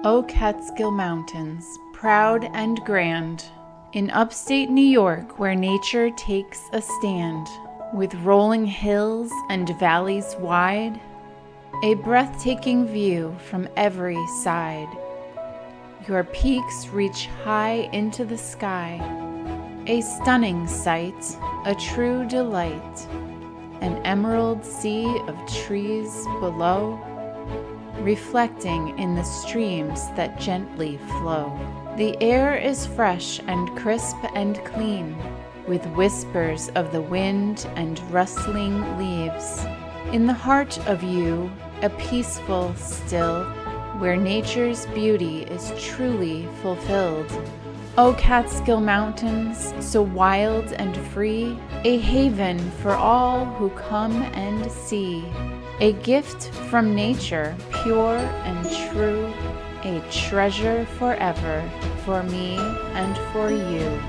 O Catskill Mountains, proud and grand, in upstate New York where nature takes a stand, with rolling hills and valleys wide, a breathtaking view from every side. Your peaks reach high into the sky, a stunning sight, a true delight, an emerald sea of trees below, reflecting in the streams that gently flow. The air is fresh and crisp and clean, with whispers of the wind and rustling leaves. In the heart of you, a peaceful still, where nature's beauty is truly fulfilled. O Catskill Mountains, so wild and free, a haven for all who come and see. A gift from nature, pure and true, a treasure forever for me and for you.